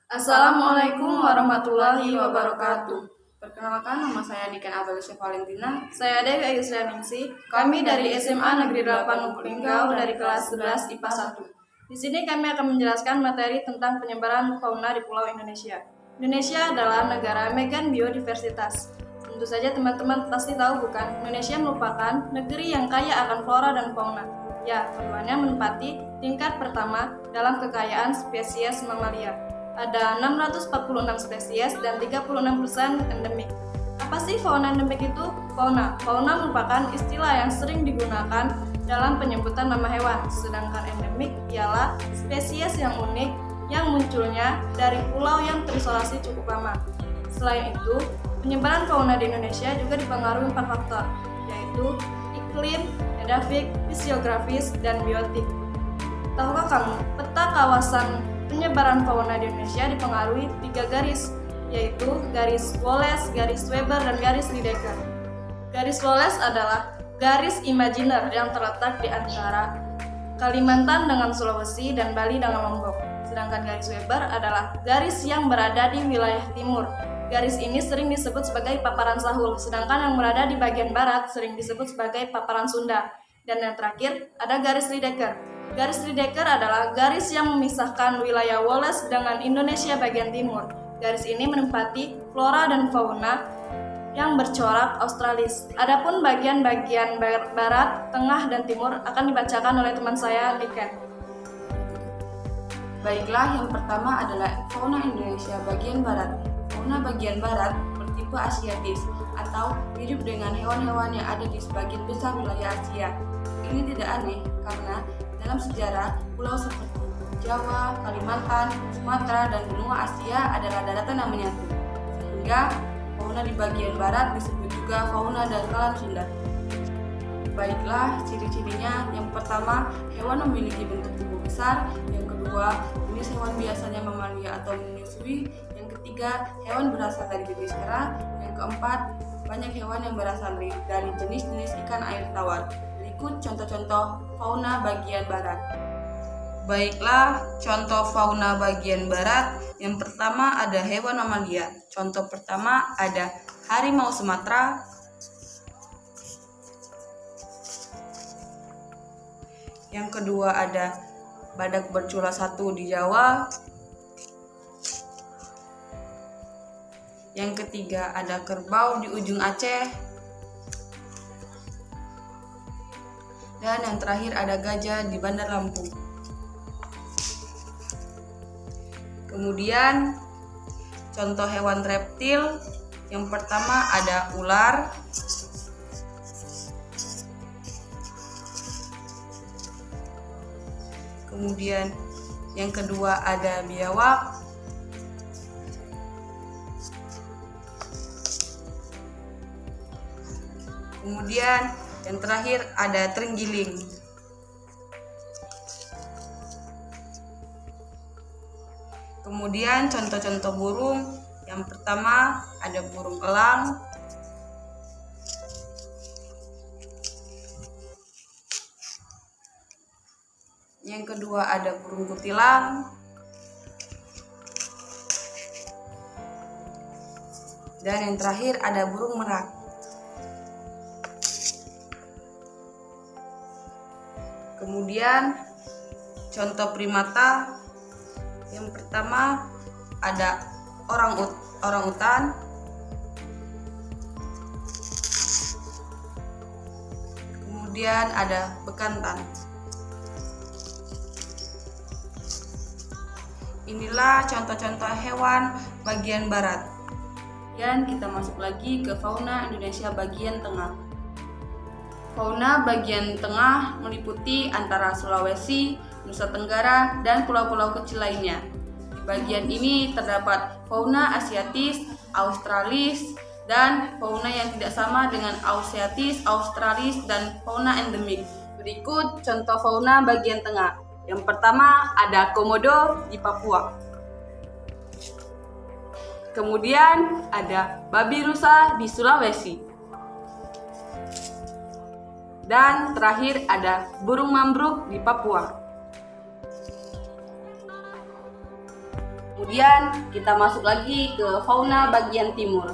Assalamualaikum warahmatullahi wabarakatuh. Perkenalkan, nama saya Niken Abelisya Valentina. Saya Dewi Ayusrianingsih. Kami dari SMA Negeri 8 Luplinggau dari kelas 11 IPA 1. Di sini kami akan menjelaskan materi tentang penyebaran fauna di Pulau Indonesia. Indonesia adalah negara megan biodiversitas. Tentu saja teman-teman pasti tahu bukan, Indonesia merupakan negeri yang kaya akan flora dan fauna. Ya, keduanya menempati tingkat pertama dalam kekayaan spesies mamalia. Ada 646 spesies dan 36% endemik. Apa sih fauna endemik itu? Fauna merupakan istilah yang sering digunakan dalam penyebutan nama hewan, sedangkan endemik ialah spesies yang unik yang munculnya dari pulau yang terisolasi cukup lama. Selain itu, penyebaran fauna di Indonesia juga dipengaruhi 4 faktor, yaitu iklim, edafik, fisiografis, dan biotik. Tahukah kamu, peta kawasan penyebaran fauna di Indonesia dipengaruhi 3 garis, yaitu garis Wallace, garis Weber, dan garis Lydekker. Garis Wallace adalah garis imajiner yang terletak di antara Kalimantan dengan Sulawesi dan Bali dengan Lombok. Sedangkan garis Weber adalah garis yang berada di wilayah timur. Garis ini sering disebut sebagai paparan Sahul, sedangkan yang berada di bagian barat sering disebut sebagai paparan Sunda. Dan yang terakhir, ada garis Lydekker. Garis Lydekker adalah garis yang memisahkan wilayah Wallace dengan Indonesia bagian timur. Garis ini menempati flora dan fauna yang bercorak australis. Adapun bagian-bagian barat, tengah, dan timur akan dibacakan oleh teman saya, Niken. Baiklah, yang pertama adalah fauna Indonesia bagian barat. Fauna bagian barat bertipe asiatis atau mirip dengan hewan-hewan yang ada di sebagian besar wilayah Asia. Ini tidak aneh karena dalam sejarah, pulau seperti Jawa, Kalimantan, Sumatera, dan benua Asia adalah daratan yang menyatu. Sehingga fauna di bagian barat disebut juga fauna dangkalan Sunda. Baiklah, ciri-cirinya. Yang pertama, hewan memiliki bentuk tubuh besar. Yang kedua, jenis hewan biasanya mamalia atau menyusui. Yang ketiga, hewan berasal dari jenis kera. Yang keempat, banyak hewan yang berasal dari jenis-jenis ikan air tawar. Berikut contoh-contoh fauna bagian barat. Baiklah, contoh fauna bagian barat. Yang pertama ada hewan mamalia. Contoh pertama ada harimau Sumatera. Yang kedua ada badak bercula 1 di Jawa. Yang ketiga ada kerbau di ujung Aceh. Dan yang terakhir ada gajah di Bandar Lampung. Kemudian contoh hewan reptil. Yang pertama ada ular. Kemudian yang kedua ada biawak. Kemudian yang terakhir ada terenggiling. Kemudian contoh-contoh burung. Yang pertama ada burung elang. Yang kedua ada burung kutilang. Dan yang terakhir ada burung merak. Kemudian contoh primata. Yang pertama ada orangutan. Kemudian ada bekantan. Inilah contoh-contoh hewan bagian barat. Dan kita masuk lagi ke fauna Indonesia bagian tengah. Fauna bagian tengah meliputi antara Sulawesi, Nusa Tenggara, dan pulau-pulau kecil lainnya. Di bagian ini terdapat fauna asiatis, australis, dan fauna yang tidak sama dengan asiatis, australis, dan fauna endemik. Berikut contoh fauna bagian tengah. Yang pertama ada komodo di Papua. Kemudian ada babi rusa di Sulawesi. Dan terakhir ada burung mambruk di Papua. Kemudian kita masuk lagi ke fauna bagian timur.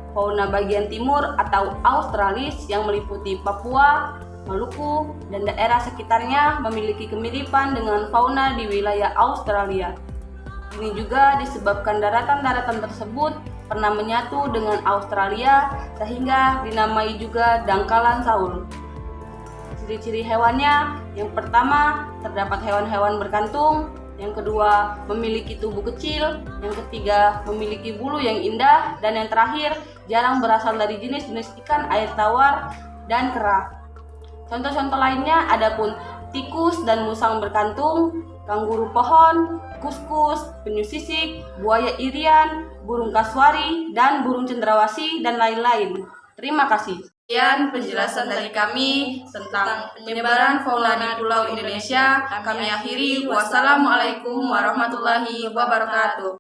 Fauna bagian timur atau Australis yang meliputi Papua, Maluku, dan daerah sekitarnya memiliki kemiripan dengan fauna di wilayah Australia. Ini juga disebabkan daratan-daratan tersebut pernah menyatu dengan Australia sehingga dinamai juga dangkalan Saul. Ciri-ciri hewannya, yang pertama terdapat hewan-hewan berkantung, yang kedua memiliki tubuh kecil, yang ketiga memiliki bulu yang indah, dan yang terakhir jarang berasal dari jenis-jenis ikan air tawar dan kera. Contoh-contoh lainnya adapun tikus dan musang berkantung, kanguru pohon, kuskus, penyu sisik, buaya irian, burung kasuari, dan burung cendrawasih, dan lain-lain. Terima kasih. Sekian penjelasan dari kami tentang penyebaran fauna di Pulau Indonesia. Kami akhiri. Wassalamualaikum warahmatullahi wabarakatuh.